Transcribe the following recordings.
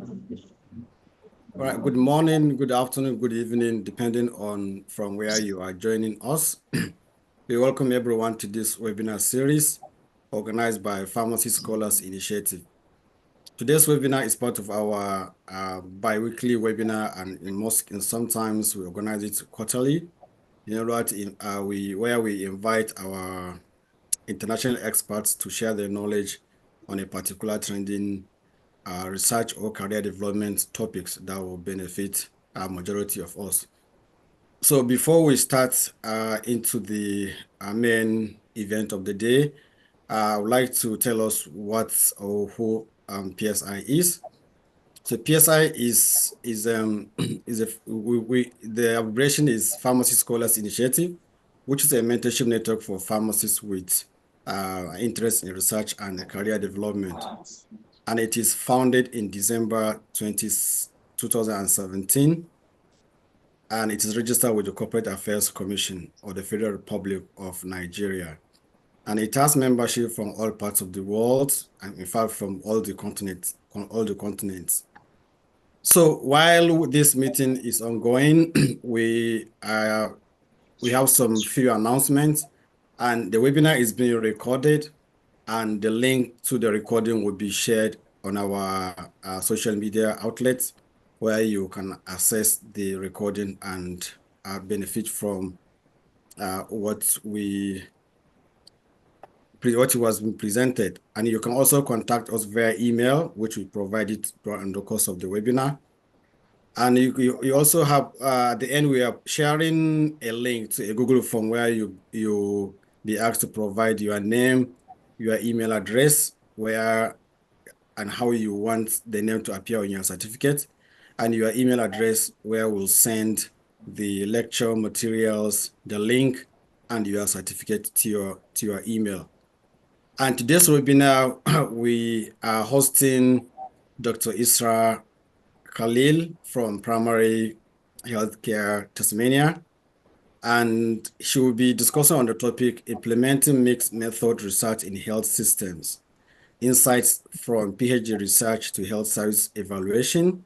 All right, good morning, good afternoon, good evening, depending on from where you are joining us. We welcome everyone to this webinar series organized by Pharmacy Scholars Initiative. Today's webinar is part of our bi-weekly webinar, and sometimes we organize it quarterly. You know that where we invite our international experts to share their knowledge on a particular trending research or career development topics that will benefit a majority of us. So before we start into the main event of the day, I would like to tell us what or who PSI is. So PSI is the abbreviation is Pharmacy Scholars Initiative, which is a mentorship network for pharmacists with interest in research and career development. And it is founded in December 2017, and it is registered with the Corporate Affairs Commission of the Federal Republic of Nigeria. And it has membership from all parts of the world, and in fact, from all the continents. So while this meeting is ongoing, we have some few announcements, and the webinar is being recorded, and the link to the recording will be shared on our social media outlets, where you can access the recording and benefit from what was being presented. And you can also contact us via email, which we provided during the course of the webinar. And you also have, at the end, we are sharing a link to a Google form where you be asked to provide your name, your email address, and how you want the name to appear on your certificate, and your email address where we'll send the lecture materials, the link, and your certificate to your email. And today's webinar, we are hosting Dr. Israa Khaleel from Primary Healthcare Tasmania, and she will be discussing on the topic Implementing Mixed Method Research in Health Systems, Insights from PhD Research to Health Service Evaluation.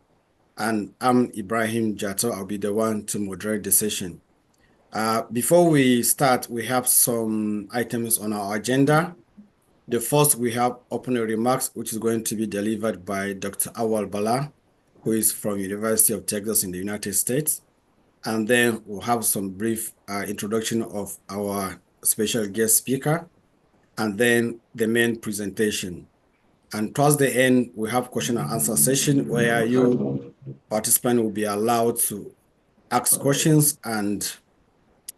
And I'm Ibrahim Jato. I'll be the one to moderate the session. Before we start, we have some items on our agenda. The first, we have opening remarks, which is going to be delivered by Dr. Awal Bala, who is from University of Texas in the United States. And then we'll have some brief introduction of our special guest speaker, and then the main presentation. And towards the end, we have question and answer session where you participant will be allowed to ask questions and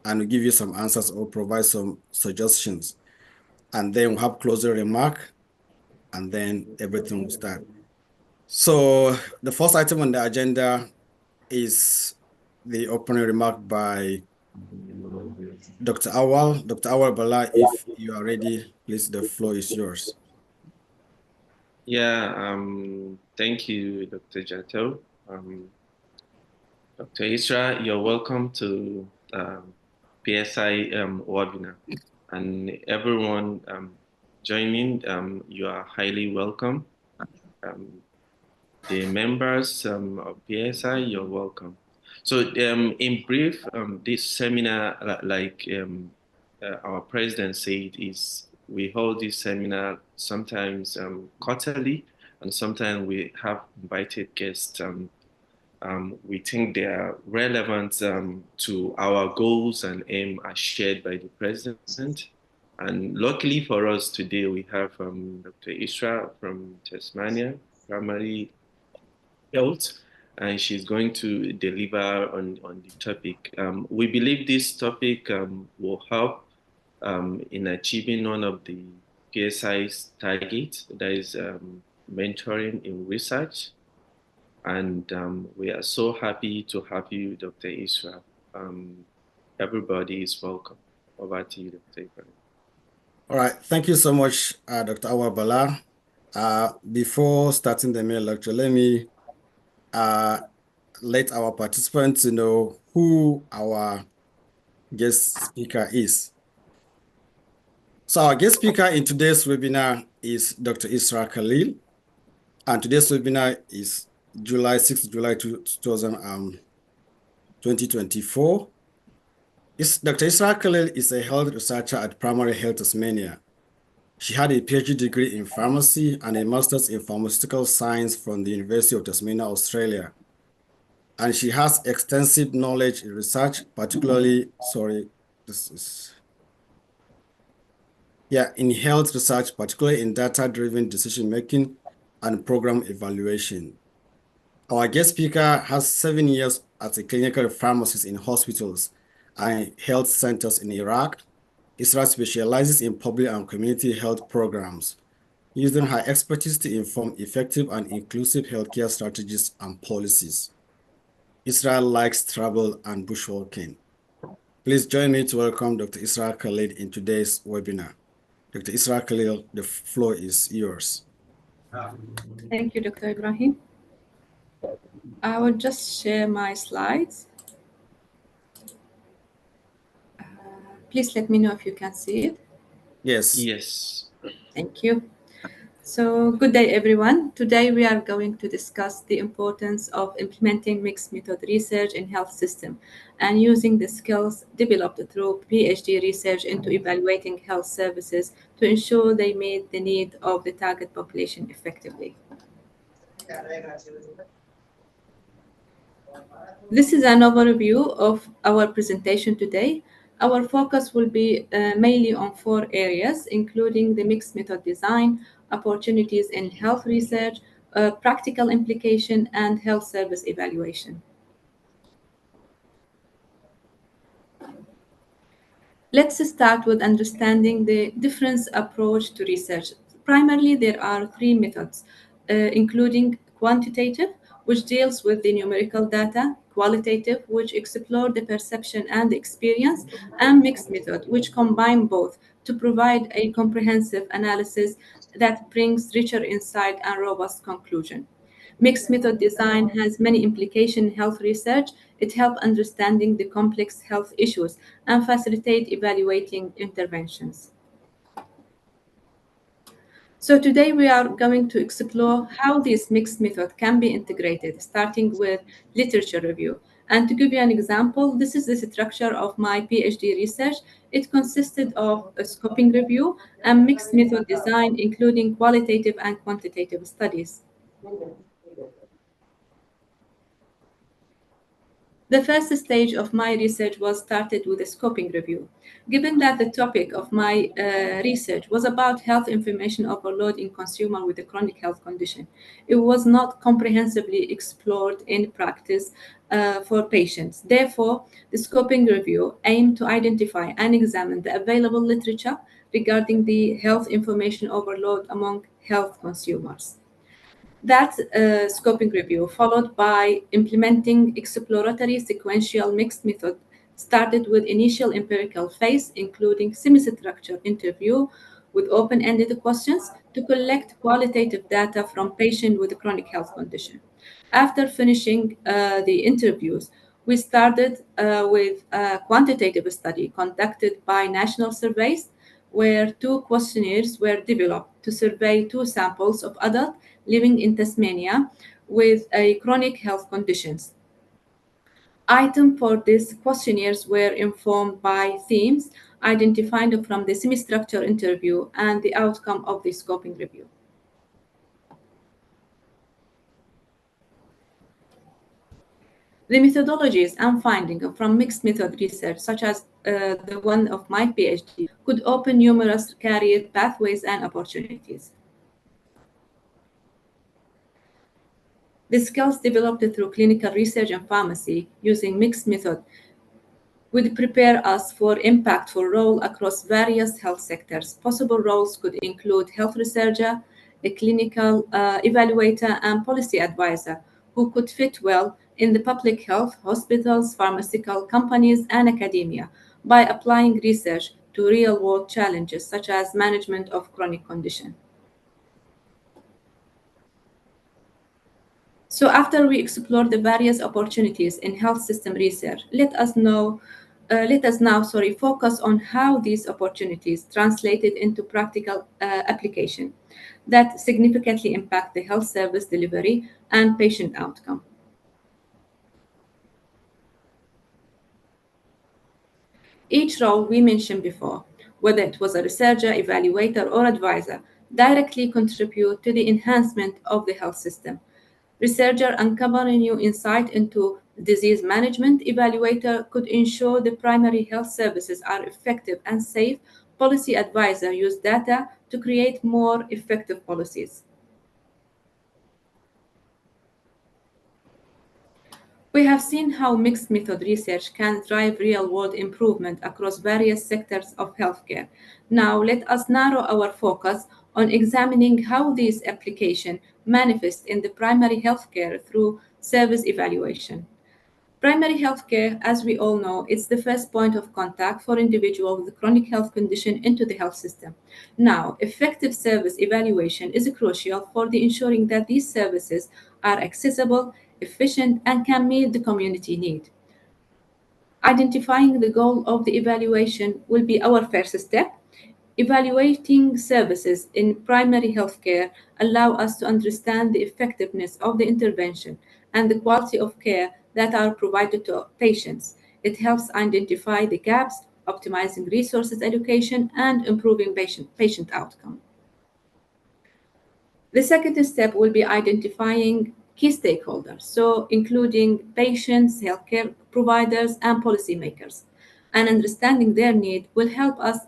give you some answers or provide some suggestions. And then we'll have closing remark, and then everything will start. So the first item on the agenda is the opening remark by Dr. Awal. Dr. Awal Bala, if you are ready, please, the floor is yours. Yeah, thank you, Dr. Jato. Dr. Israa, you're welcome to PSI webinar. And everyone joining, you are highly welcome. The members of PSI, you're welcome. So in brief, this seminar, like our president said, is we hold this seminar sometimes quarterly, and sometimes we have invited guests. We think they are relevant to our goals and aim as shared by the president. And luckily for us today, we have Dr. Israa from Tasmania, Primary Health, and she's going to deliver on the topic. We believe this topic will help in achieving one of the PSI's targets, that is mentoring in research. And we are so happy to have you, Dr. Israa. Everybody is welcome. Over to you, Dr. Ibrahim. All right, thank you so much, Dr. Awal Bala. Before starting the main lecture, let me let our participants know who our guest speaker is. So our guest speaker in today's webinar is Dr. Israa Khaleel, and today's webinar is July 6th, July 2024. Dr. Israa Khaleel is a health researcher at Primary Health Tasmania. She had a PhD degree in pharmacy and a master's in pharmaceutical science from the University of Tasmania, Australia. And she has extensive knowledge in research, particularly, in health research, particularly in data-driven decision-making and program evaluation. Our guest speaker has 7 years as a clinical pharmacist in hospitals and health centers in Iraq. Israa specializes in public and community health programs, using her expertise to inform effective and inclusive healthcare strategies and policies. Israa likes travel and bushwalking. Please join me to welcome Dr. Israa Khaleel in today's webinar. Dr. Israa Khaleel, the floor is yours. Thank you, Dr. Ibrahim. I will just share my slides. Please let me know if you can see it. Yes. Yes. Thank you. So good day, everyone. Today we are going to discuss the importance of implementing mixed method research in health system and using the skills developed through PhD research into evaluating health services to ensure they meet the need of the target population effectively. This is an overview of our presentation today. Our focus will be mainly on 4 areas, including the mixed method design, opportunities in health research, practical implication, and health service evaluation. Let's start with understanding the different approach to research. Primarily, there are 3 methods, including quantitative, which deals with the numerical data, qualitative, which explore the perception and experience, and mixed method, which combine both to provide a comprehensive analysis that brings richer insight and robust conclusion. Mixed method design has many implications in health research. It helps understanding the complex health issues and facilitate evaluating interventions. So today we are going to explore how this mixed method can be integrated, starting with literature review. And to give you an example, this is the structure of my PhD research. It consisted of a scoping review and mixed method design, including qualitative and quantitative studies. The first stage of my research was started with a scoping review. Given that the topic of my research was about health information overload in consumers with a chronic health condition, it was not comprehensively explored in practice for patients. Therefore, the scoping review aimed to identify and examine the available literature regarding the health information overload among health consumers. That scoping review, followed by implementing exploratory sequential mixed method, started with initial empirical phase, including semi-structured interview with open-ended questions to collect qualitative data from patients with a chronic health condition. After finishing the interviews, we started with a quantitative study conducted by national surveys where 2 questionnaires were developed to survey 2 samples of adults living in Tasmania with a chronic health conditions. Items for these questionnaires were informed by themes identified from the semi-structured interview and the outcome of the scoping review. The methodologies and findings from mixed method research, such as the one of my PhD, could open numerous career pathways and opportunities. The skills developed through clinical research and pharmacy using mixed method would prepare us for impactful role across various health sectors. Possible roles could include health researcher, a clinical evaluator, and policy advisor who could fit well in the public health, hospitals, pharmaceutical companies, and academia by applying research to real-world challenges such as management of chronic condition. So after we explore the various opportunities in health system research, let us now let us now, focus on how these opportunities translated into practical application that significantly impact the health service delivery and patient outcome. Each role we mentioned before, whether it was a researcher, evaluator, or advisor, directly contribute to the enhancement of the health system. Researcher uncover new insight into disease management. Evaluator could ensure the primary health services are effective and safe. Policy advisor use data to create more effective policies. We have seen how mixed method research can drive real world improvement across various sectors of healthcare. Now, let us narrow our focus on examining how these applications manifest in the primary healthcare through service evaluation. Primary healthcare, as we all know, is the first point of contact for individuals with a chronic health condition into the health system. Now, effective service evaluation is crucial for the ensuring that these services are accessible, efficient, and can meet the community need. Identifying the goal of the evaluation will be our first step. Evaluating services in primary healthcare allow us to understand the effectiveness of the intervention and the quality of care that are provided to patients. It helps identify the gaps, optimizing resources allocation, and improving patient outcome. The second step will be identifying key stakeholders, so including patients, healthcare providers, and policymakers. And understanding their need will help us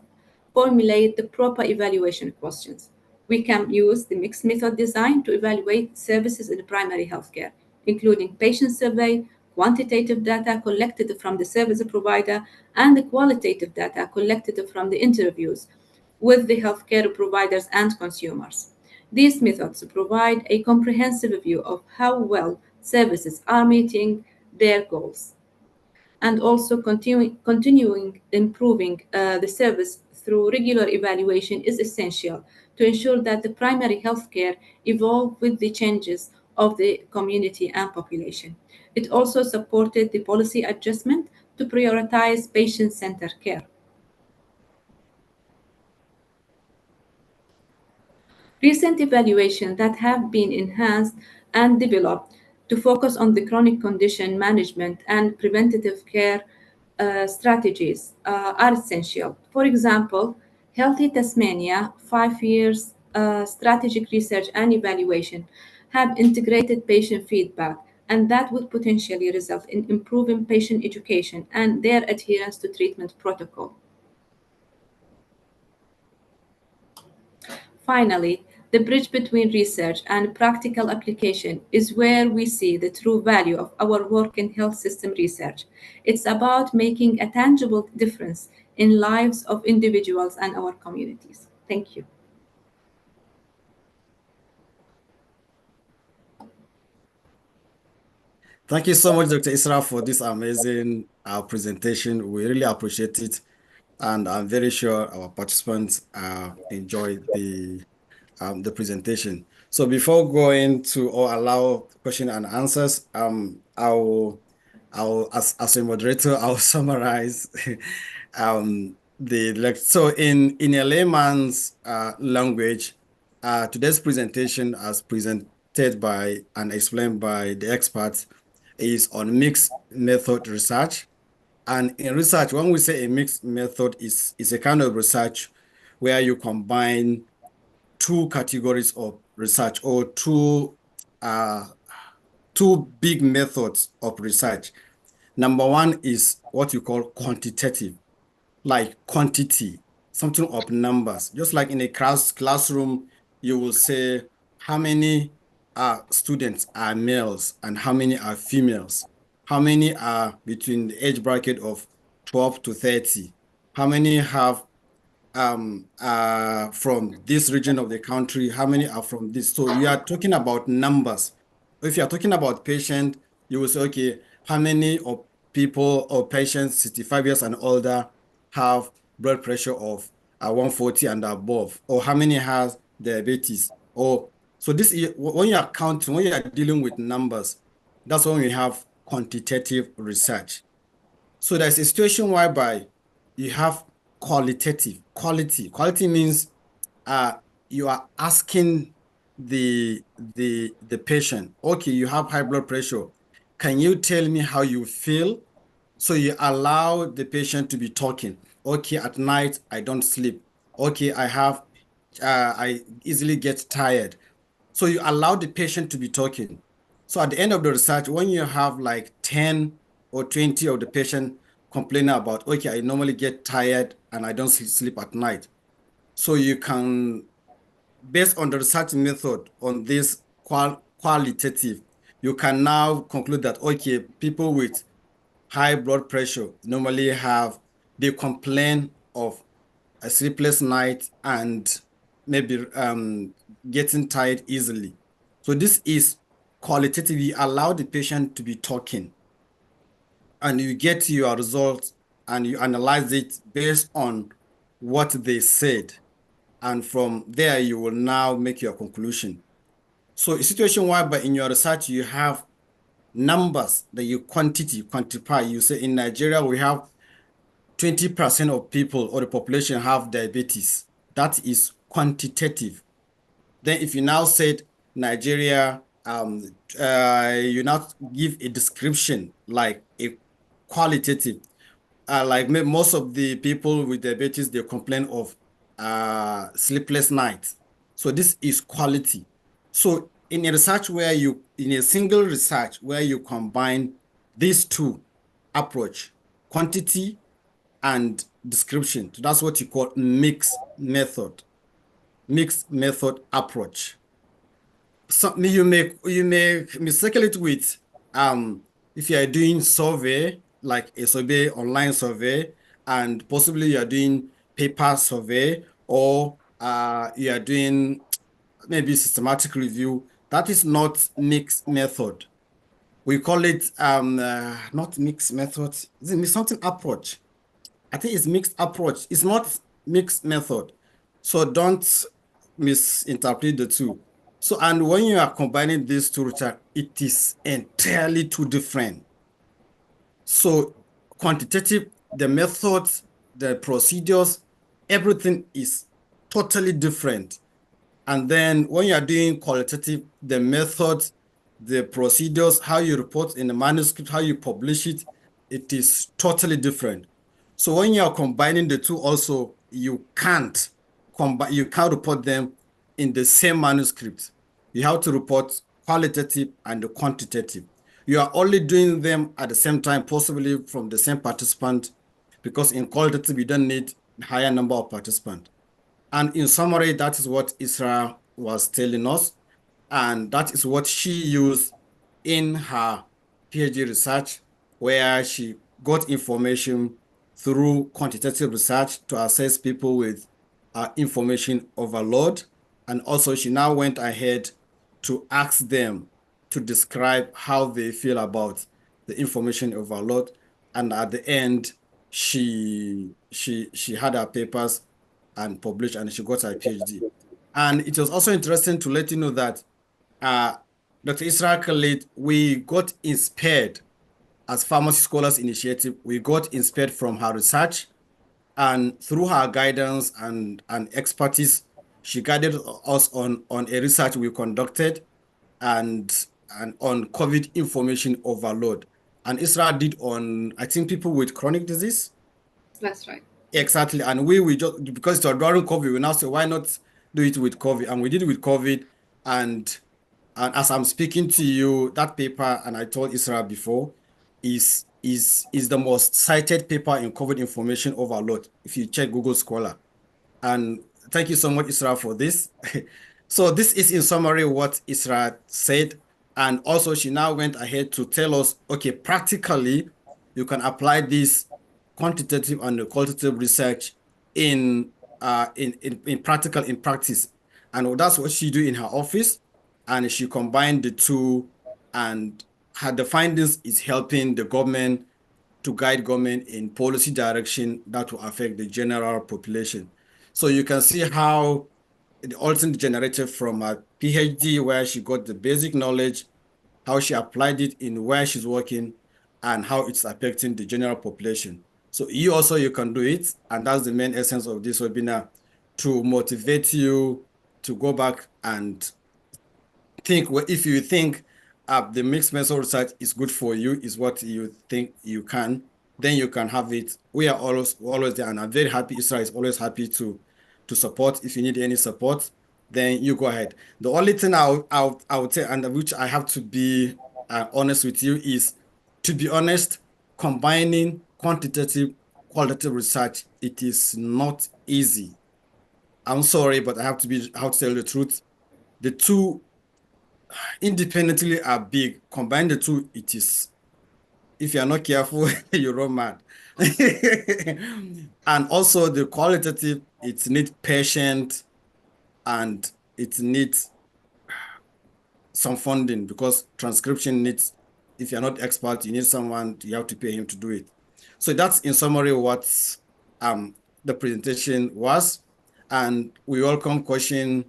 formulate the proper evaluation questions. We can use the mixed method design to evaluate services in primary healthcare, including patient survey, quantitative data collected from the service provider, and the qualitative data collected from the interviews with the healthcare providers and consumers. These methods provide a comprehensive view of how well services are meeting their goals and also continuing improving the service through regular evaluation is essential to ensure that the primary healthcare evolve with the changes of the community and population. It also supported the policy adjustment to prioritize patient-centered care. Recent evaluations that have been enhanced and developed to focus on the chronic condition management and preventative care strategies are essential. For example, Healthy Tasmania 5 years strategic research and evaluation have integrated patient feedback, and that would potentially result in improving patient education and their adherence to treatment protocol. Finally, the bridge between research and practical application is where we see the true value of our work in health system research. It's about making a tangible difference in lives of individuals and our communities. Thank you. Thank you so much, Dr. Israa, for this amazing presentation. We really appreciate it. And I'm very sure our participants enjoyed the presentation. So before going to or allow question and answers, I'll as a moderator, I'll summarize the lecture. So in a layman's language, today's presentation, as presented by and explained by the experts, is on mixed method research. And in research, when we say a mixed method, is a kind of research where you combine two categories of research or two big methods of research. Number one is what you call quantitative, like quantity, something of numbers. Just like in a classroom, you will say how many students are males and how many are females, how many are between the age bracket of 12 to 30, how many have from this region of the country, how many are from this. So you are talking about numbers. If you are talking about patient, you will say, okay, how many of people or patients 65 years and older have blood pressure of 140 and above, or how many has diabetes, or so this is when you are counting, when you are dealing with numbers, that's when we have quantitative research. So there's a situation whereby you have qualitative. Quality means uh, you are asking the patient, okay, you have high blood pressure. Can you tell me how you feel? So you allow the patient to be talking. Okay, at night I don't sleep. Okay, I easily get tired. So you allow the patient to be talking. So at the end of the research, when you have like 10 or 20 of the patient complaining about, okay, I normally get tired and I don't sleep at night. So you can, based on the research method on this qualitative, you can now conclude that, okay, people with high blood pressure normally they complain of a sleepless night and maybe getting tired easily. So this is qualitative. You allow the patient to be talking and you get your results and you analyze it based on what they said. And from there, you will now make your conclusion. So a situation whereby in your research, you have numbers that you quantify. You say in Nigeria, we have 20% of people or the population have diabetes. That is quantitative. Then if you now said Nigeria, you now give a description like a qualitative. Like most of the people with diabetes, they complain of sleepless nights. So this is quality. So in a research in a single research where you combine these two approach, quantity and description. So that's what you call mixed method approach. So you may mistake it with if you are doing survey, like a survey, online survey, and possibly you are doing paper survey, or you are doing maybe systematic review. That is not mixed method. We call it not mixed method. Is it something approach? I think it's mixed approach. It's not mixed method. So don't misinterpret the two. So, and when you are combining these two, Richard, it is entirely two different. So quantitative, the methods, the procedures, everything is totally different. And then when you are doing qualitative, the methods, the procedures, how you report in the manuscript, how you publish it, it is totally different. So when you are combining the two also, you can't report them in the same manuscript. You have to report qualitative and the quantitative. You are only doing them at the same time, possibly from the same participant, because in qualitative, you don't need higher number of participants. And in summary, that is what Israa was telling us. And that is what she used in her PhD research, where she got information through quantitative research to assess people with information overload. And also, she now went ahead to ask them to describe how they feel about the information overload. And at the end, she had her papers and published, and she got her PhD. And it was also interesting to let you know that uh, Dr. Israa Khaleel, we got inspired as Pharmacy Scholars Initiative. We got inspired from her research, and through her guidance and expertise, she guided us on a research we conducted and on COVID information overload. And Israa did on, I think, people with chronic disease. That's right. Exactly. And we just, because it was during COVID, we now say, why not do it with COVID? And we did it with COVID. And as I'm speaking to you, that paper, and I told Israa before, is the most cited paper in COVID information overload, if you check Google Scholar. And thank you so much, Israa, for this. So this is in summary what Israa said. And also she now went ahead to tell us, okay, practically, you can apply this quantitative and qualitative research in practice. And that's what she do in her office. And she combined the two, and the findings is helping the government to guide government in policy direction that will affect the general population. So you can see how the ultimate generated from a PhD where she got the basic knowledge, how she applied it in where she's working, and how it's affecting the general population. So you can do it, and that's the main essence of this webinar, to motivate you to go back and think. If you think the mixed method research is good for you, is what you think you can, then you can have it. We are always there, and I'm very happy. Israa is always happy to support. If you need any support, then you go ahead. The only thing I would say, and which I have to be honest with you, is, to be honest, combining quantitative qualitative research, it is not easy. I'm sorry, but I have to tell the truth. The two independently are big. Combine the two, it is, if you're not careful, you run mad. And also the qualitative, it needs patience, and it needs some funding, because transcription needs, if you're not expert, you need someone, you have to pay him to do it. So that's in summary what the presentation was, and we welcome question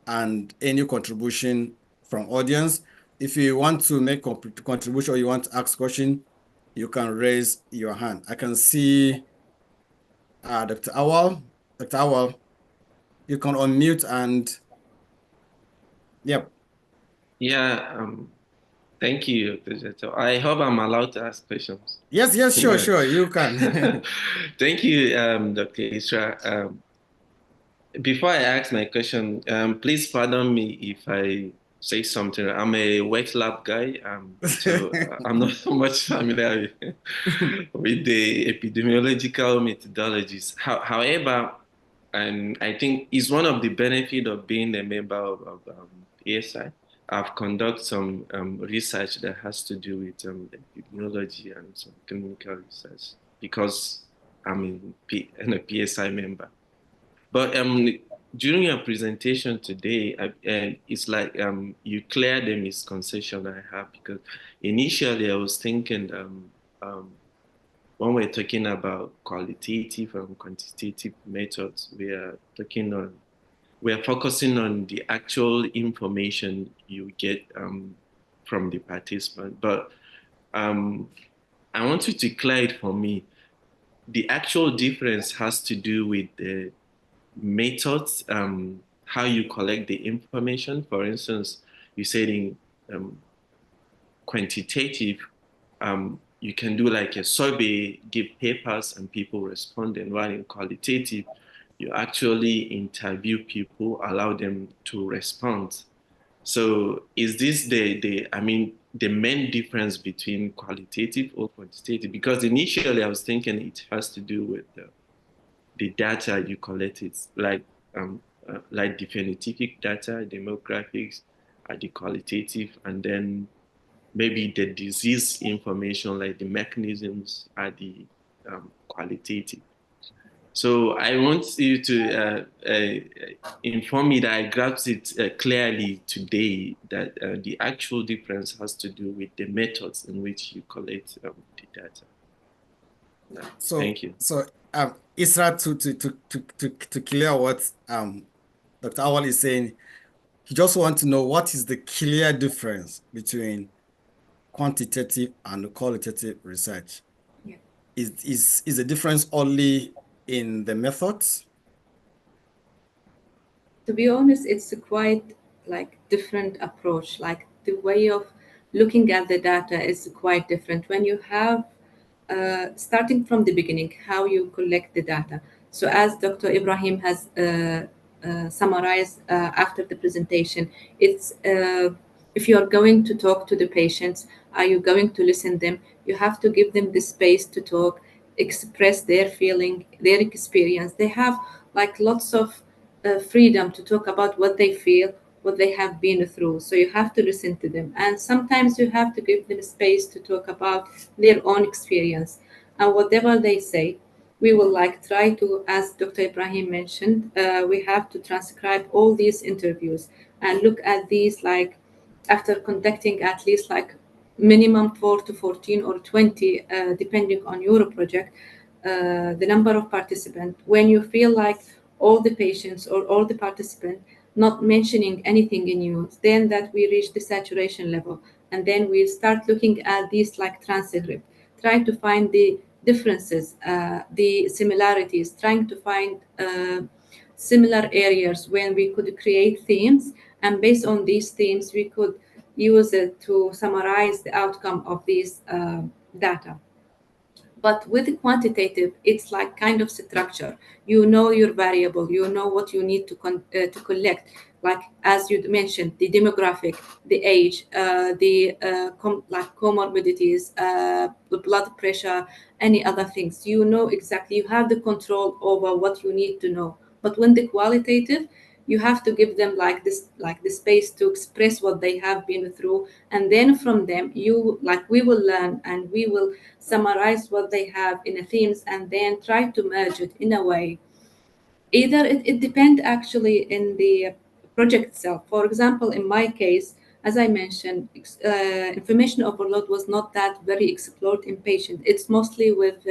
and any contribution from audience. If you want to make contribution or you want to ask question, you can raise your hand. I can see Dr. Awal. Dr. Awal, you can unmute and, yep. Yeah, thank you, Dr. Jeto. I hope I'm allowed to ask questions. Yes, sure, you can. Thank you, Dr. Israa. Before I ask my question, please pardon me if I say something. I'm a wet lab guy, so I'm not so much familiar with the epidemiological methodologies. However, I think it's one of the benefits of being a member of PSI. I've conducted some research that has to do with epidemiology and some clinical research, because I'm a PSI member. But during your presentation today, it's like you clear the misconception I have, because initially I was thinking when we're talking about qualitative and quantitative methods, we are focusing on the actual information you get from the participant. But I want you to clear it for me. The actual difference has to do with the methods, how you collect the information. For instance, you said in quantitative, you can do like a survey, give papers, and people responding. While in qualitative, you actually interview people, allow them to respond. So is this the main difference between qualitative or quantitative? Because initially I was thinking it has to do with the data you collect. It's like the phenotypic data, demographics are the qualitative, and then maybe the disease information, like the mechanisms, are the qualitative. So I want you to inform me that I grasped it clearly today, that the actual difference has to do with the methods in which you collect the data. Thank you. So Israa, to clear what Dr. Awal is saying, he just wants to know what is the clear difference between quantitative and qualitative research. Yeah. Is the difference only in the methods? To be honest, it's a quite like different approach. Like the way of looking at the data is quite different. When you have starting from the beginning, how you collect the data. So as Dr. Ibrahim has summarized after the presentation, it's if you are going to talk to the patients, are you going to listen them? You have to give them the space to talk, express their feeling, their experience. They have like lots of freedom to talk about what they feel, what they have been through. So you have to listen to them. And sometimes you have to give them space to talk about their own experience. And whatever they say, we will like try to, as Dr. Ibrahim mentioned, we have to transcribe all these interviews and look at these like after conducting at least like minimum 4 to 14 or 20, depending on your project, the number of participants. When you feel like all the patients or all the participants not mentioning anything in news, then that we reach the saturation level. And then we start looking at these like transcript. trying to find the differences, the similarities, trying to find similar areas when we could create themes, and based on these themes, we could use it to summarize the outcome of these data. But with the quantitative, it's like kind of structure. You know your variable, you know what you need to collect, like as you mentioned, the demographic, the age, like comorbidities, the blood pressure, any other things. You know exactly, you have the control over what you need to know. But when the qualitative, you have to give them like this, like the space to express what they have been through, and then from them, you like we will learn and we will summarize what they have in a themes, and then try to merge it in a way. Either it depends actually in the project itself. For example, in my case, as I mentioned, information overload was not that very explored in patient. It's mostly with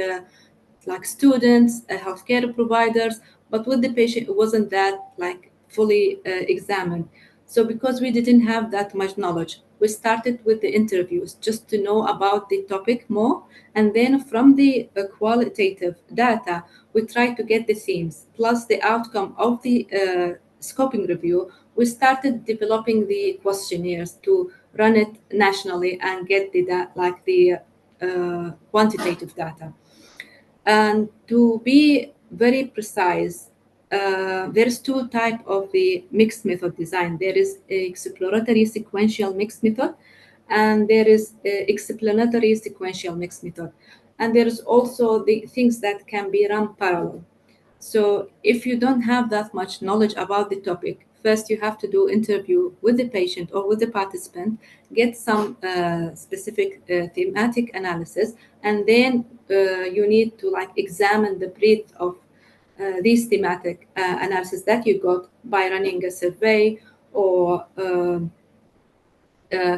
like students, healthcare providers, but with the patient, it wasn't that like fully examined. So because we didn't have that much knowledge, we started with the interviews just to know about the topic more, and then from the qualitative data, we try to get the themes plus the outcome of the scoping review. We started developing the questionnaires to run it nationally and get like the quantitative data. And to be very precise, there's two type of the mixed method design. There is a exploratory sequential mixed method, and there is a explanatory sequential mixed method. And there is also the things that can be run parallel. So if you don't have that much knowledge about the topic, first you have to do interview with the patient or with the participant, get some specific thematic analysis, and then you need to like examine the breadth of these thematic analysis that you got by running a survey or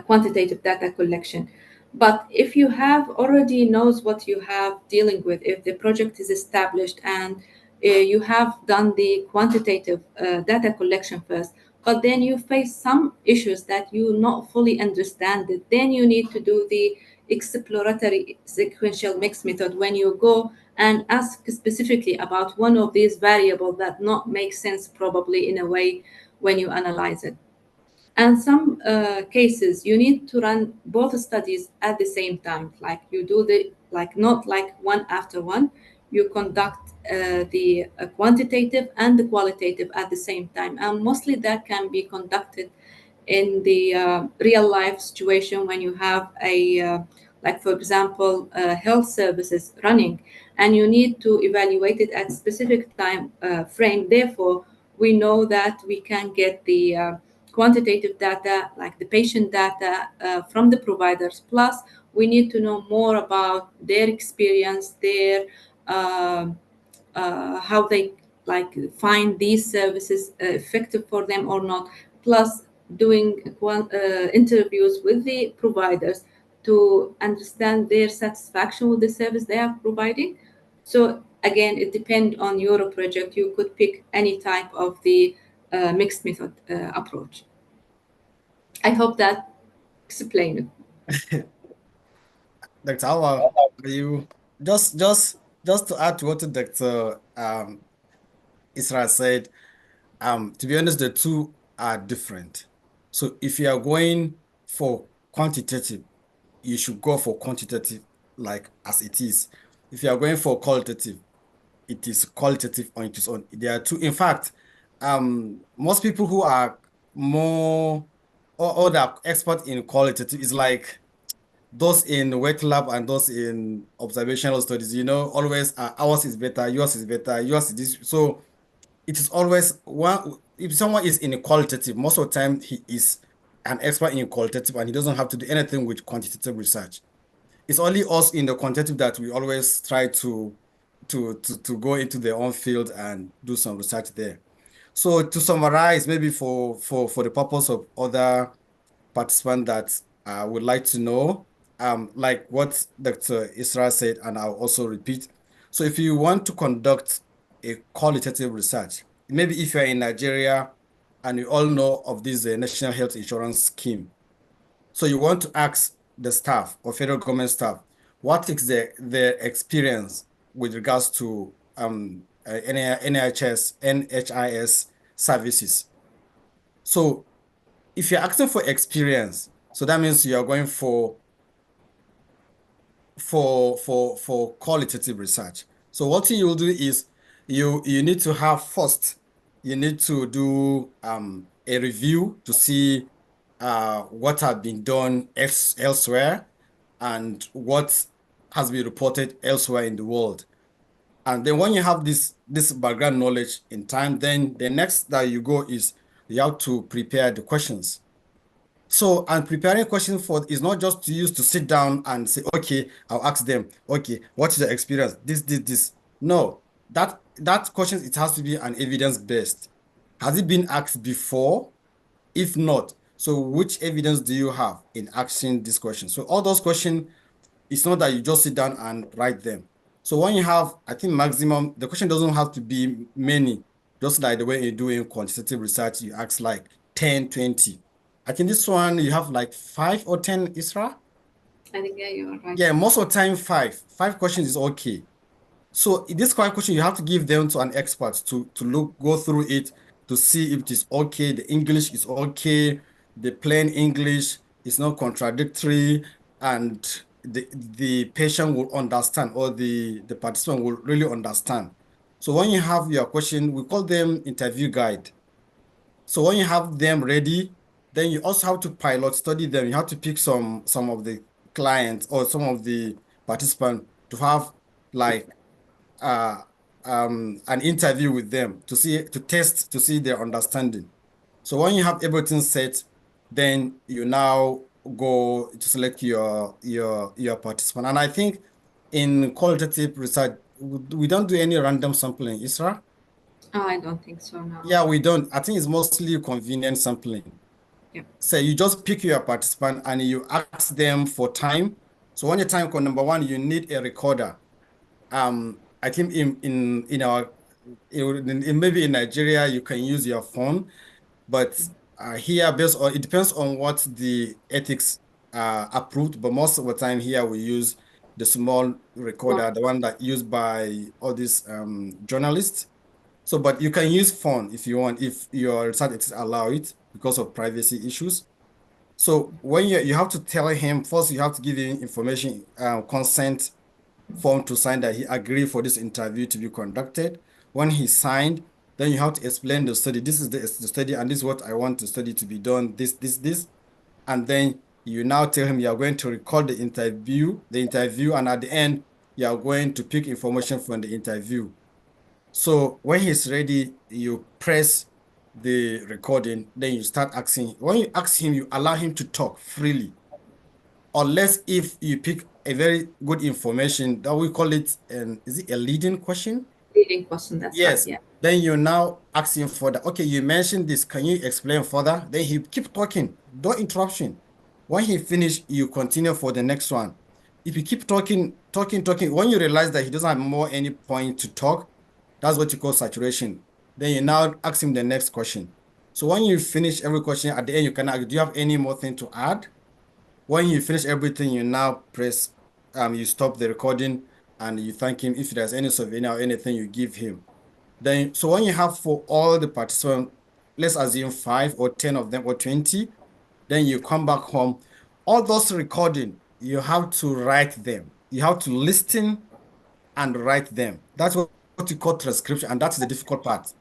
quantitative data collection. But if you have already knows what you have dealing with, if the project is established and you have done the quantitative data collection first, but then you face some issues that you not fully understand it, then you need to do the exploratory sequential mixed method when you go and ask specifically about one of these variables that not make sense probably in a way when you analyze it. And some cases you need to run both studies at the same time, like you do the like not like one after one. You conduct the quantitative and the qualitative at the same time, and mostly that can be conducted in the real life situation when you have a like for example health services running, and you need to evaluate it at specific time frame. Therefore, we know that we can get the quantitative data like the patient data from the providers, plus we need to know more about their experience, their how they like find these services effective for them or not, plus doing interviews with the providers to understand their satisfaction with the service they are providing. So again, it depends on your project. You could pick any type of the mixed method approach. I hope that explained it. Dr. Awa, are you just to add to what Dr. Israa said, to be honest, the two are different. So if you are going for quantitative, you should go for quantitative like as it is. If you are going for qualitative, it is qualitative on its own. There are two. In fact, most people who are more or that are expert in qualitative is like those in wet lab and those in observational studies, always ours is better, yours is better, yours is this. So it is always one. If someone is in a qualitative, most of the time he is an expert in qualitative and he doesn't have to do anything with quantitative research. It's only us in the quantitative that we always try to go into their own field and do some research there. So to summarize, maybe for the purpose of other participants that would like to know, like what Dr. Israa said, and I'll also repeat. So if you want to conduct a qualitative research, maybe if you're in Nigeria and you all know of this National Health Insurance Scheme, so you want to ask the staff or federal government staff, what is the experience with regards to NHIS services. So if you're asking for experience, so that means you are going for qualitative research. So what you will do is you need to have first, you need to do a review to see what has been done elsewhere and what has been reported elsewhere in the world. And then when you have this background knowledge in time, then the next that you go is you have to prepare the questions. So, and preparing questions for is not just to use to sit down and say, okay, I'll ask them, okay, what is the experience? This. No, that question, it has to be an evidence-based. Has it been asked before? If not, so which evidence do you have in asking this question? So all those questions, it's not that you just sit down and write them. So when you have, I think maximum, the question doesn't have to be many, just like the way you do in quantitative research, you ask like 10, 20. I think this one you have like 5 or 10, Isra? I think, yeah, you're right. Yeah, most of the time 5. 5 questions is okay. So in this kind of question, you have to give them to an expert to go through it to see if it is okay, the English is okay, the plain English is not contradictory, and the patient will understand, or the participant will really understand. So when you have your question, we call them interview guide. So when you have them ready, then you also have to pilot study them. You have to pick some of the clients or some of the participants to have like an interview with them to test to see their understanding. So when you have everything set, then you now go to select your participant. And I think in qualitative research, we don't do any random sampling, Isra? Oh, I don't think so now. Yeah, we don't. I think it's mostly convenient sampling. Yeah. So you just pick your participant and you ask them for time. So when the time comes, number one, you need a recorder. I think in our maybe in Nigeria you can use your phone, but here based on it depends on what the ethics approved. But most of the time here we use the small recorder, the one that used by all these journalists. So, but you can use phone if you want, if your research ethics allow it because of privacy issues. So when you have to tell him first, you have to give him information, consent form to sign that he agreed for this interview to be conducted. When he signed, then you have to explain the study. This is the study, and this is what I want the study to be done. This. And then you now tell him you are going to record the interview, and at the end, you are going to pick information from the interview. So when he's ready, you press the recording, then you start asking. When you ask him, you allow him to talk freely. Unless if you pick a very good information that we call it, is it a leading question? Leading question, that's Yes. right, yeah. Then you now ask him further. Okay, you mentioned this. Can you explain further? Then he keep talking. No interruption. When he finish, you continue for the next one. If you keep talking, when you realize that he doesn't have more any point to talk, that's what you call saturation. Then you now ask him the next question. So when you finish every question, at the end you can ask, do you have any more thing to add? When you finish everything, you now press, you stop the recording and you thank him. If there's any souvenir or anything, you give him. Then, so when you have for all the participants, let's assume 5 or 10 of them or 20, then you come back home. All those recording, you have to write them. You have to listen and write them. That's what you call transcription, and that's the difficult part.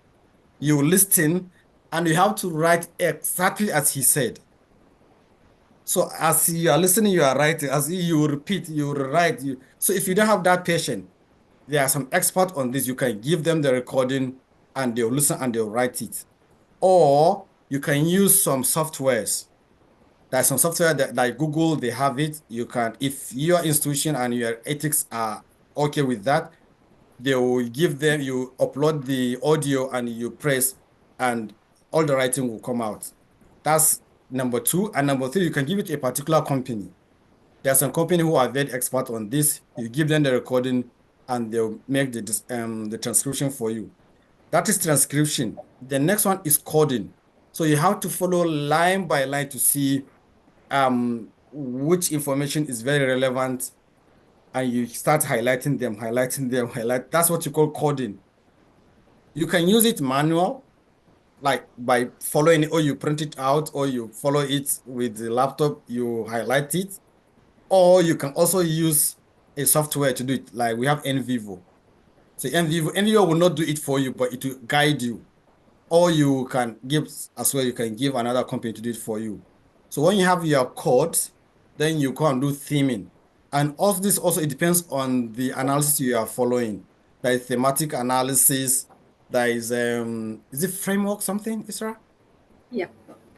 You listen and you have to write exactly as he said. So as you are listening, you are writing. As you repeat, you write. So if you don't have that patient, there are some experts on this. You can give them the recording and they'll listen and they'll write it. Or you can use some softwares. There's some software that like Google, they have it. You can, if your institution and your ethics are okay with that, they will give them, you upload the audio and you press and all the writing will come out. That's number 2. And number 3, you can give it to a particular company. There's some company who are very expert on this. You give them the recording and they'll make the transcription for you. That is transcription. The next one is coding. So you have to follow line by line to see which information is very relevant and you start highlighting them, highlight. That's what you call coding. You can use it manual, like by following it, or you print it out, or you follow it with the laptop, you highlight it, or you can also use a software to do it. Like we have NVivo. So NVivo will not do it for you, but it will guide you. Or you can give as well, you can give another company to do it for you. So when you have your code, then you go and do theming. And also this also, it depends on the analysis you are following. There is thematic analysis, there is it framework something, Isra? Yeah,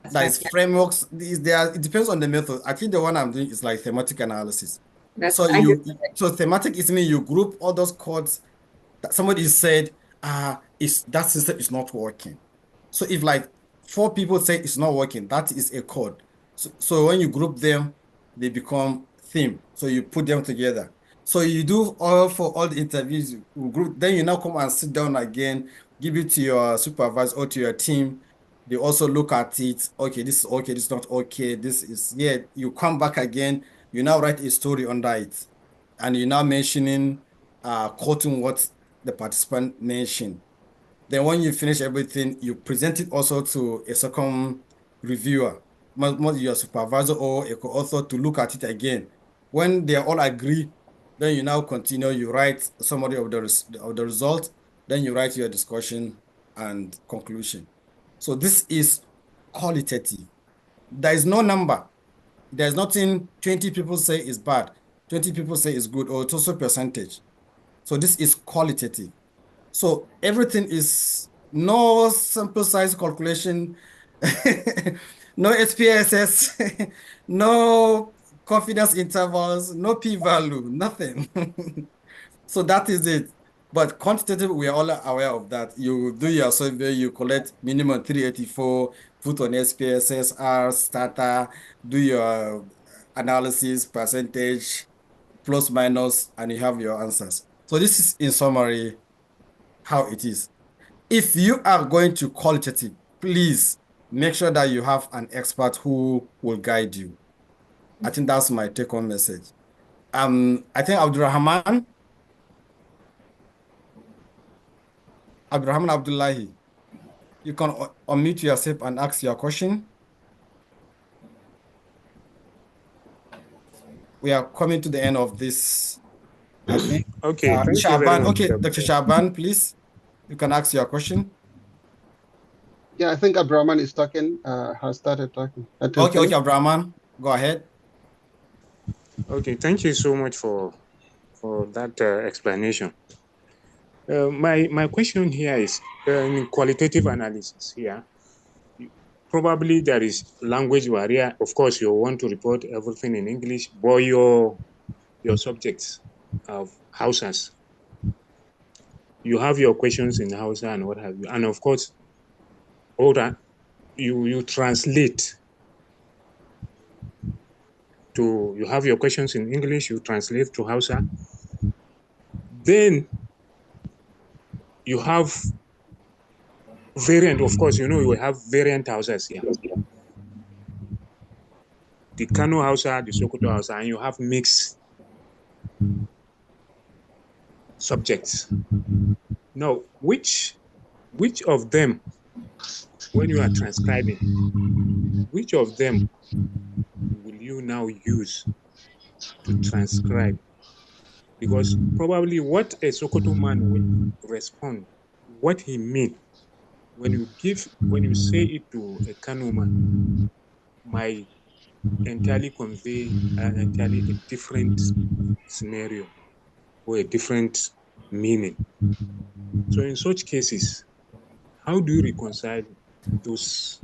that's There right. is Yeah, frameworks, it depends on the method. I think the one I'm doing is like thematic analysis. that's So I do. so thematic is mean you group all those codes that somebody said, is that system is not working. So if like four people say it's not working, that is a code. So when you group them, they become theme. So you put them together. So you do all for all the interviews, you group, then you now come and sit down again, give it to your supervisor or to your team. They also look at it. Okay, this is okay, this is not okay. This is, yeah, you come back again, you now write a story under it. And you're now mentioning, quoting what the participant mentioned. Then when you finish everything, you present it also to a second reviewer, your supervisor or a co-author to look at it again. When they all agree, then you now continue, you write summary of of the result, then you write your discussion and conclusion. So this is qualitative. There is no number. There's nothing 20 people say is bad, 20 people say is good, or it's also percentage. So this is qualitative. So everything is no sample size calculation, no SPSS, no confidence intervals, no p-value, nothing. So that is it. But quantitative, we are all aware of that. You do your survey, you collect minimum 384, put on SPSS, R, starter, do your analysis, percentage, plus minus, and you have your answers. So this is in summary how it is. If you are going to qualitative, please make sure that you have an expert who will guide you. I think that's my take-home message. I think Abdurrahman Abdullahi, you can unmute yourself and ask your question. We are coming to the end of this, I think. Okay, thank you very Shaban, much. okay, Dr. Shaban, please, you can ask your question. Yeah, I think Abdurrahman is talking, has started talking. Okay, Abdurrahman, go ahead. Okay, thank you so much for that explanation. My question here is in qualitative analysis here. Probably there is language barrier. Of course, you want to report everything in English, but your subjects of Hausas, you have your questions in Hausa and what have you, and of course, all that you translate to. You have your questions in English, you translate to Hausa. Then you have variant, of course, you know, we have variant houses here. The Kano Hausa, the Sokoto Hausa, and you have mixed subjects. Now, which of them, when you are transcribing, which of them will you now use to transcribe? Because probably what a Sokoto man will respond, what he means, when you say it to a Kano man, might entirely convey entirely a different scenario or a different meaning. So in such cases, how do you reconcile those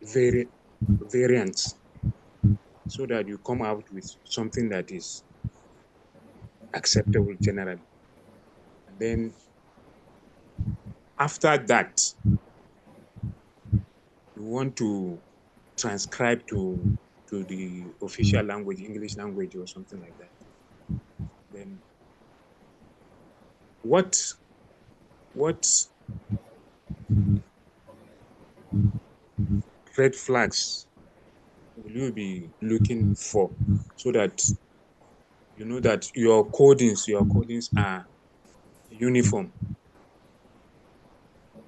variants so that you come out with something that is acceptable generally? And then after that, you want to transcribe to the official language, English language or something like that. Then what red flags will you be looking for so that you know that your codings are uniform.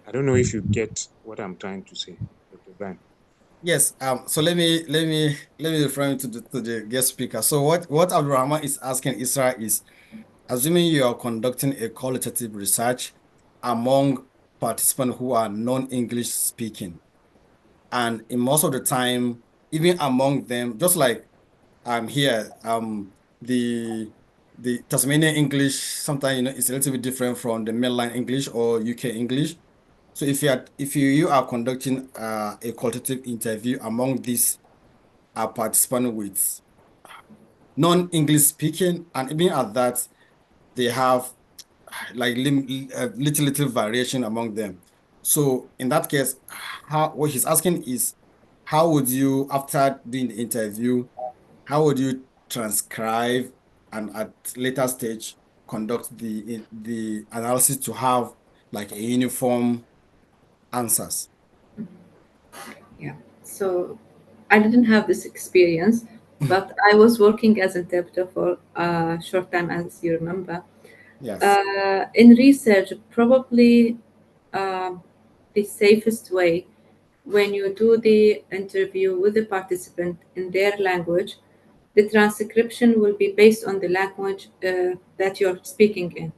I don't know if you get what I'm trying to say, Dr. Brian. Yes. So let me refer to the guest speaker. So what Abdulrahman is asking Isra is, assuming you are conducting a qualitative research among participants who are non-English speaking, and in most of the time, even among them, just like here, the Tasmanian English sometimes is a little bit different from the mainland English or UK English. So if you are conducting a qualitative interview among these participants with non-English speaking, and even at that, they have like little variation among them. So in that case, what he's asking is, how would you, after doing the interview, how would you transcribe and at later stage conduct the analysis to have like a uniform answers? Yeah. So I didn't have this experience, but I was working as interpreter for a short time, as you remember. Yes. In research, probably the safest way when you do the interview with the participant in their language, the transcription will be based on the language that you're speaking in.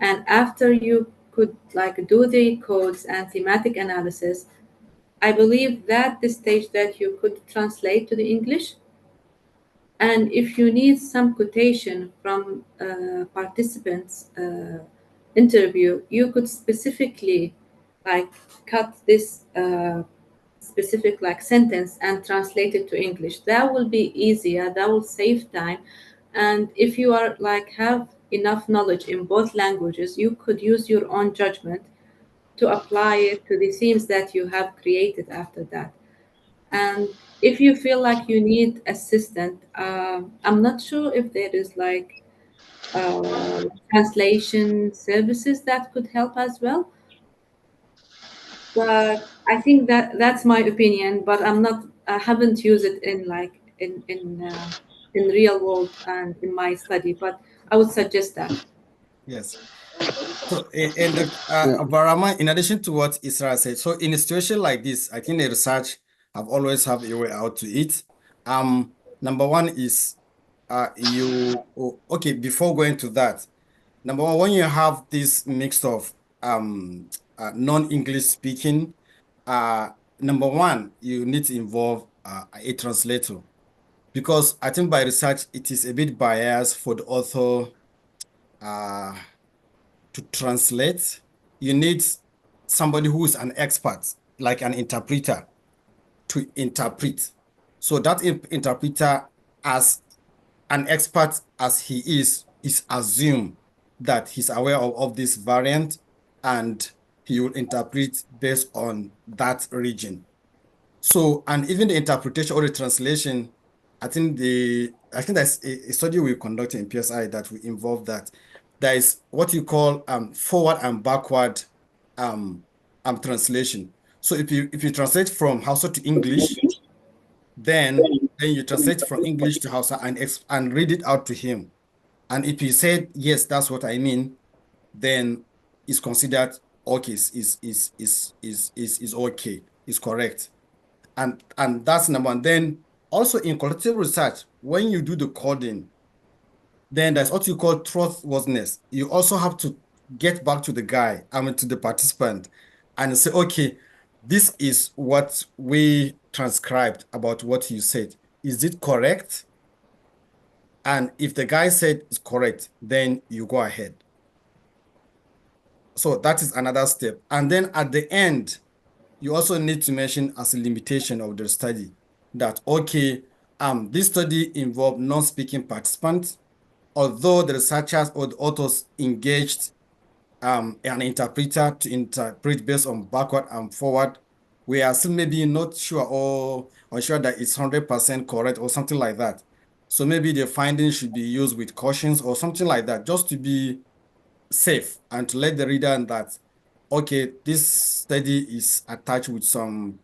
And after you could like do the codes and thematic analysis, I believe that the stage that you could translate to the English. And if you need some quotation from participants' interview, you could specifically like cut this specific like sentence and translate it to English. That will be easier. That will save time. And if you are like have enough knowledge in both languages, you could use your own judgment to apply it to the themes that you have created after that. And if you feel like you need assistant, I'm not sure if there is like translation services that could help as well. But I think that that's my opinion. But I haven't used it in like in real world and in my study. But I would suggest that. Yes. So, and Yeah. Barama, in addition to what Isra said, so in a situation like this, I think the research have always have a way out to it. Number one is okay, before going to that, number one, when you have this mix of non-English speaking, uh, number one, you need to involve a translator, because I think by research it is a bit biased for the author uh, to translate. You need somebody who is an expert, like an interpreter, to interpret. So that interpreter, as an expert as he is assumed that he's aware of this variant, and he will interpret based on that region. So, and even the interpretation or the translation, I think that's a study we conducted in PSI that we involve that. There is what you call forward and backward um, translation. So if you translate from Hausa to English, then you translate from English to Hausa and read it out to him. And if he said yes, that's what I mean, then it's considered okay, is okay, is correct. And that's number one. Then also in qualitative research, when you do the coding, then there's what you call trustworthiness. You also have to get back to the guy, I mean to the participant, and say, okay, this is what we transcribed about what you said. Is it correct? And if the guy said it's correct, then you go ahead. So that is another step. And then at the end, you also need to mention as a limitation of the study that, okay, this study involved non-speaking participants, although the researchers or the authors engaged an interpreter to interpret based on backward and forward, we are still maybe not sure or unsure that it's 100% correct or something like that. So maybe the findings should be used with cautions or something like that, just to be safe and to let the reader know that, okay, this study is attached with some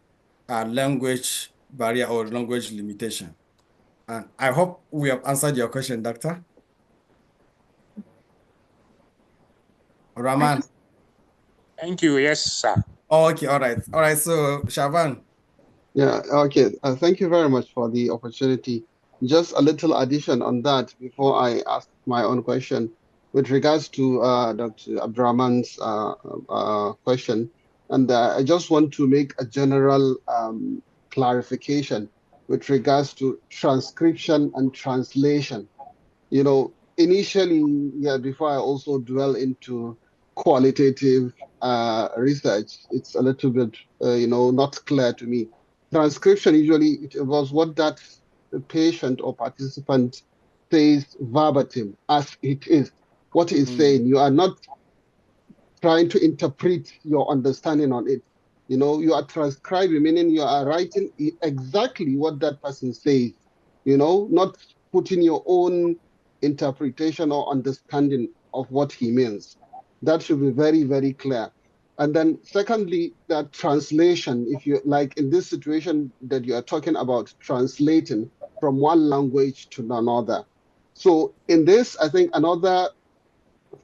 language barrier or language limitation. And I hope we have answered your question, Doctor. Rahman. Thank you. Yes, sir. Oh, okay, all right. So Shaban. Yeah, okay. Thank you very much for the opportunity. Just a little addition on that before I ask my own question. With regards to Dr. Abdurrahman's question, and I just want to make a general clarification with regards to transcription and translation. Initially, yeah, before I also dwell into qualitative research, it's a little bit, not clear to me. Transcription usually it involves what that patient or participant says verbatim as it is, what he's saying. You are not trying to interpret your understanding on it. You are transcribing, meaning you are writing exactly what that person says, not putting your own interpretation or understanding of what he means. That should be very, very clear. And then, secondly, that translation, if you like, in this situation that you are talking about, translating from one language to another. So, in this, I think another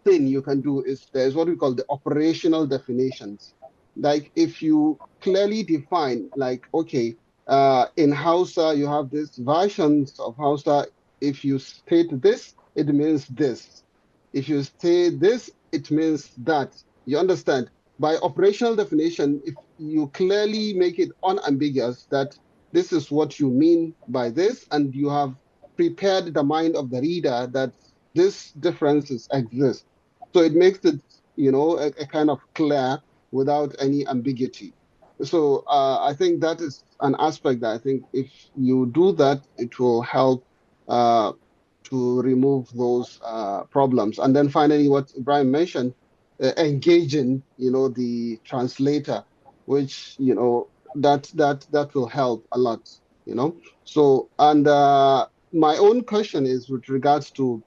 thing you can do is there's what we call the operational definitions. Like if you clearly define, like, okay, in Hausa, you have these versions of Hausa. If you state this, it means this. If you state this, it means that. You understand? By operational definition, if you clearly make it unambiguous that this is what you mean by this, and you have prepared the mind of the reader that these differences exist. So it makes it, a kind of clear without any ambiguity. So I think that is an aspect that I think if you do that, it will help uh, to remove those problems. And then finally, what Ibrahim mentioned, engaging, the translator, which, that will help a lot, So, and my own question is with regards to,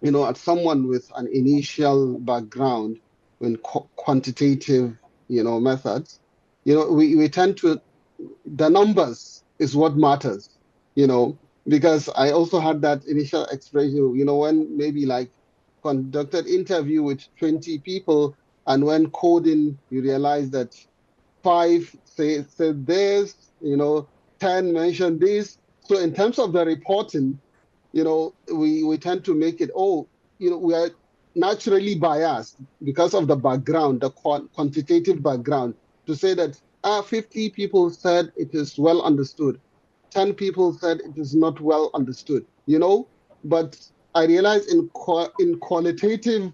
as someone with an initial background in quantitative, methods, we tend to, the numbers is what matters, because I also had that initial expression, when maybe like conducted interview with 20 people, and when coding, you realize that five said this, 10 mentioned this. So in terms of the reporting, we tend to make it, we are naturally biased because of the background, the quantitative background, to say that 50 people said it is well understood, 10 people said it is not well understood, but I realize in qualitative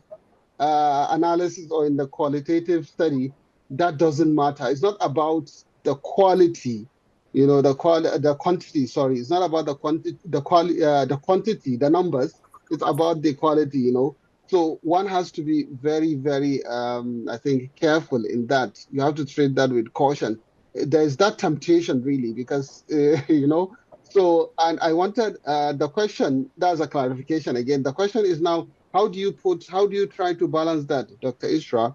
analysis or in the qualitative study, that doesn't matter. It's not about the quality, the quantity. Sorry, it's not about the quantity, the quantity, the numbers. It's about the quality. So one has to be very, very, I think, careful in that. You have to treat that with caution. There's that temptation, really, because So, and I wanted the question. That's a clarification again. The question is now, how do you try to balance that, Dr. Isra?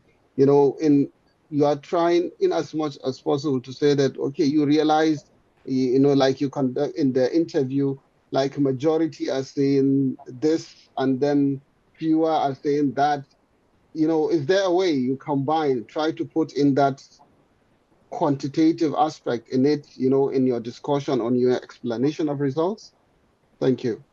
You are trying in as much as possible to say that, okay, you realize, like you conduct in the interview, like majority are saying this, and then fewer are saying that. Is there a way you combine, try to put in that quantitative aspect in it, in your discussion on your explanation of results? Thank you.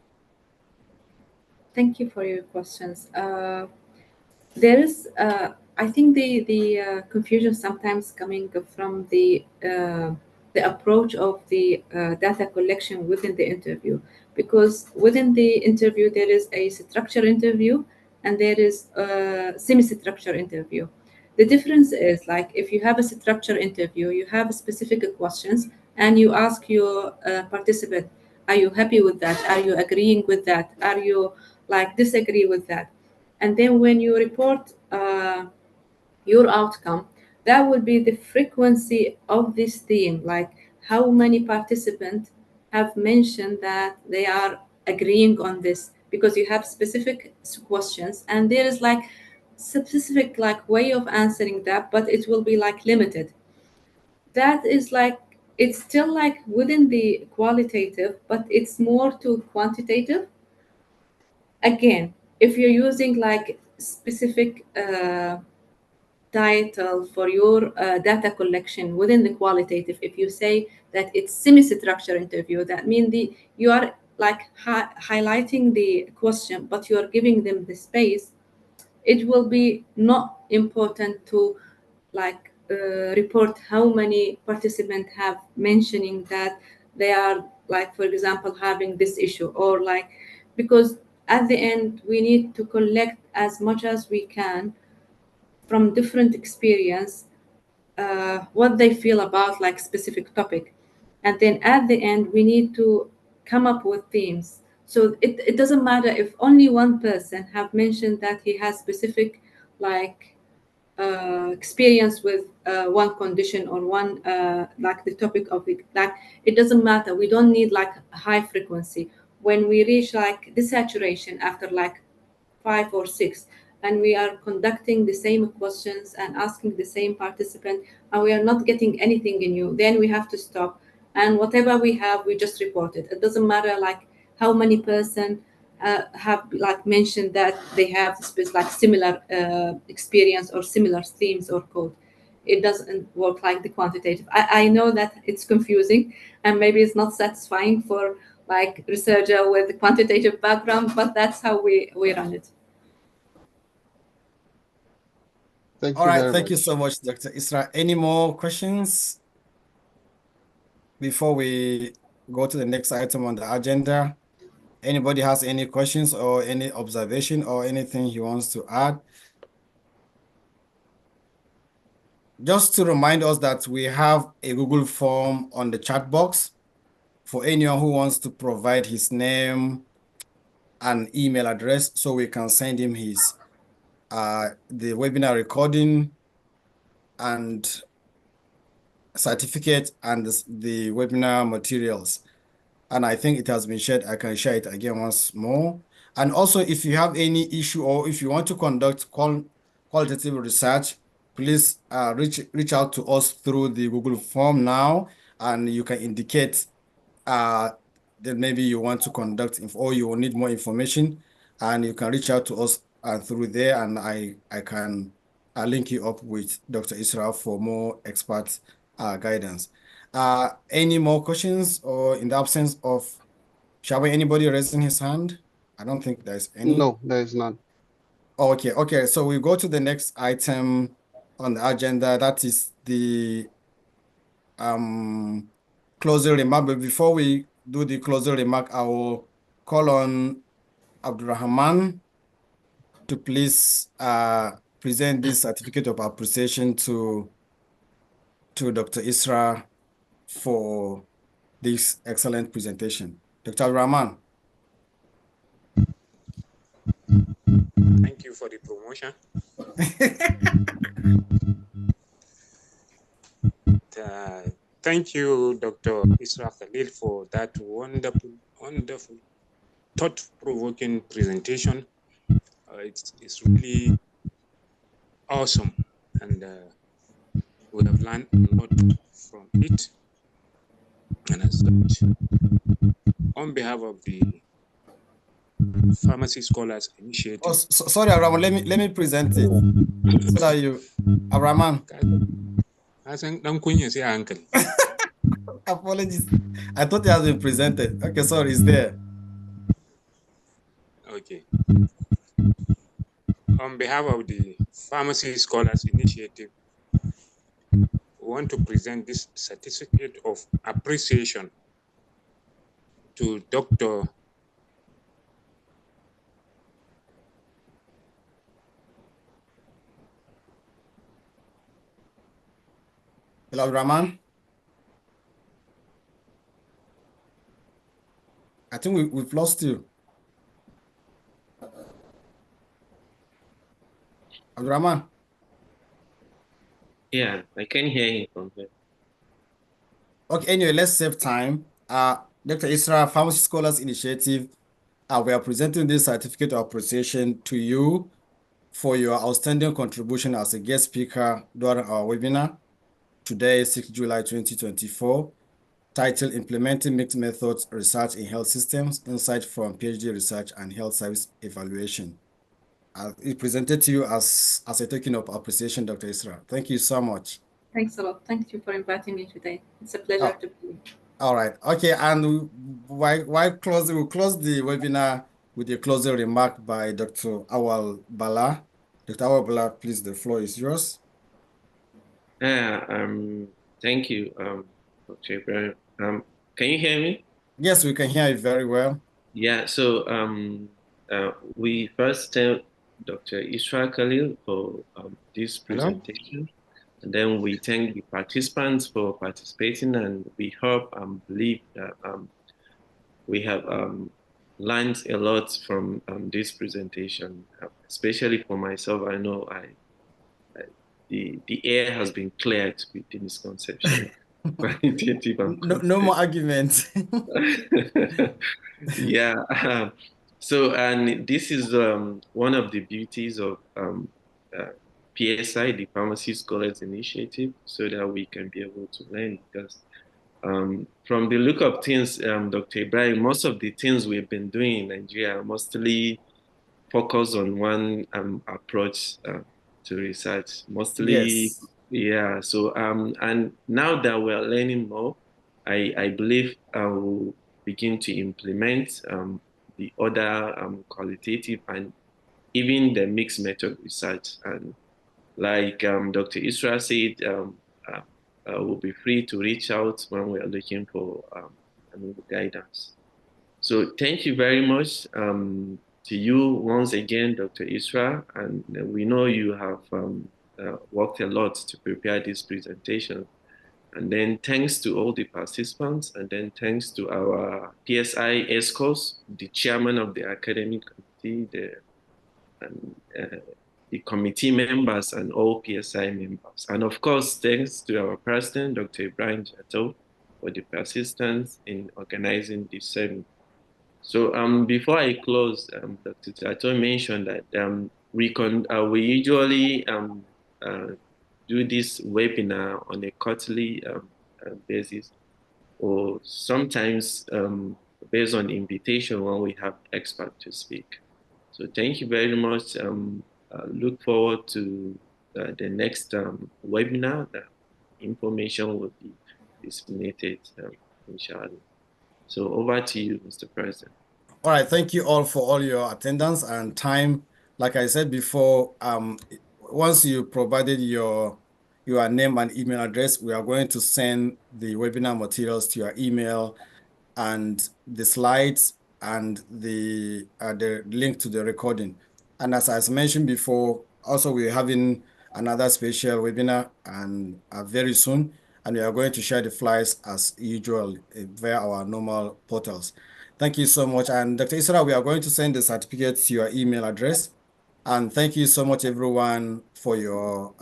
Thank you for your questions. There is, I think, the confusion sometimes coming from the approach of the data collection within the interview, because within the interview there is a structured interview and there is a semi-structured interview. The difference is, like, if you have a structured interview, you have specific questions and you ask your participant, are you happy with that? Are you agreeing with that? Are you like disagree with that? And then when you report your outcome, that will be the frequency of this theme, like how many participants have mentioned that they are agreeing on this, because you have specific questions and there is like specific like way of answering that, but it will be like limited. That is like, it's still like within the qualitative, but it's more to quantitative. Again, if you're using like specific title for your data collection within the qualitative. If you say that it's semi-structured interview, that means you are like highlighting the question, but you are giving them the space. It will be not important to like report how many participants have mentioning that they are like, for example, having this issue, or like, because at the end we need to collect as much as we can from different experience, what they feel about like specific topic, and then at the end we need to come up with themes. So it doesn't matter if only one person have mentioned that he has specific like experience with one condition or one like the topic of it, like it doesn't matter. We don't need like high frequency. When we reach like the saturation after like 5 or 6, and we are conducting the same questions and asking the same participant, and we are not getting anything new, then we have to stop, and whatever we have we just report it. It doesn't matter like how many person have like mentioned that they have like similar experience or similar themes or code. It doesn't work like the quantitative. I know that it's confusing and maybe it's not satisfying for like researcher with a quantitative background, but that's how we run it. Thank All you right, very thank you much. so much, Dr. Israa. Any more questions before we go to the next item on the agenda? Anybody has any questions or any observation or anything he wants to add? Just to remind us that we have a Google form on the chat box for anyone who wants to provide his name and email address so we can send him his the webinar recording and certificate and the webinar materials. And I think it has been shared. I can share it again once more. And also, if you have any issue or if you want to conduct qualitative research, please reach out to us through the Google form now, and you can indicate that maybe you want to conduct or you will need more information, and you can reach out to us through there, and I can link you up with Dr. Israa for more expert guidance. Any more questions, or in the absence of, shall we, anybody raising his hand? I don't think there's any. No, there is none. Oh, okay. So we go to the next item on the agenda. That is the closing remark. But before we do the closing remark, I will call on Abdulrahman to please present this certificate of appreciation to Dr. Israa for this excellent presentation. Dr. Rahman. Thank you for the promotion. Thank you, Dr. Israa Khaleel, for that wonderful, thought-provoking presentation. It's really awesome, and we have learned a lot from it. And as such, on behalf of the Pharmacy Scholars Initiative. Oh, sorry, Abraham. Let me present it so that you, Abraham. Apologies. I thought it has been presented. Okay, sorry, it's there. Okay. On behalf of the Pharmacy Scholars Initiative, we want to present this certificate of appreciation to Dr. Hello, Rahman. I think we've lost you. Abdurrahman. Yeah, I can hear him from here. Okay, anyway, let's save time. Dr. Israa, Pharmacy Scholars Initiative, we are presenting this certificate of appreciation to you for your outstanding contribution as a guest speaker during our webinar today, 6 July 2024, titled Implementing Mixed Methods Research in Health Systems, Insight from PhD Research and Health Service Evaluation. it presented to you as a token of appreciation, Dr. Israa. Thank you so much. Thanks a lot. Thank you for inviting me today. It's a pleasure to be here. All right. Okay. And why close? We'll close the webinar with a closing remark by Dr. Awal Bala. Dr. Awal Bala, please, the floor is yours. Thank you, Dr. Ibrahim. Can you hear me? Yes, we can hear you very well. Yeah, so we first thank Dr. Israa Khaleel for this presentation. Hello? And then we thank the participants for participating, and we hope and believe that we have learned a lot from this presentation, especially for myself. I know the air has been cleared with the misconception. No more arguments. Yeah. So, and this is one of the beauties of PSI, the Pharmacy Scholars Initiative, so that we can be able to learn. Because from the look of things, Dr. Ibrahim, most of the things we've been doing in Nigeria are mostly focused on one approach to research. Mostly, yes. Yeah. So, and now that we're learning more, I believe I will begin to implement the other qualitative and even the mixed method research. And like Dr. Israa said, we'll be free to reach out when we are looking for guidance. So thank you very much to you once again, Dr. Israa. And we know you have worked a lot to prepare this presentation. And then thanks to all the participants, and then thanks to our PSI ESCOs, the chairman of the academic committee, the committee members, and all PSI members. And of course, thanks to our president, Dr. Ibrahim Jatto, for the persistence in organizing this seminar. So before I close, Dr. Jatto mentioned that we usually do this webinar on a quarterly basis, or sometimes based on invitation when we have experts to speak. So thank you very much. Look forward to the next webinar. The information will be disseminated, inshallah. So over to you, Mr. President. All right. Thank you all for all your attendance and time. Like I said before, once you provided your name and email address, we are going to send the webinar materials to your email, and the slides and the link to the recording. And as I mentioned before, also we're having another special webinar and very soon, and we are going to share the flyers as usual via our normal portals. Thank you so much. And Dr. Israa, we are going to send the certificates to your email address. And thank you so much, everyone, for your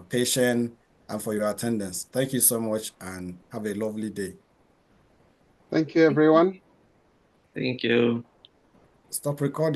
patience and for your attendance. Thank you so much, and have a lovely day. Thank you, everyone. Thank you. Stop recording.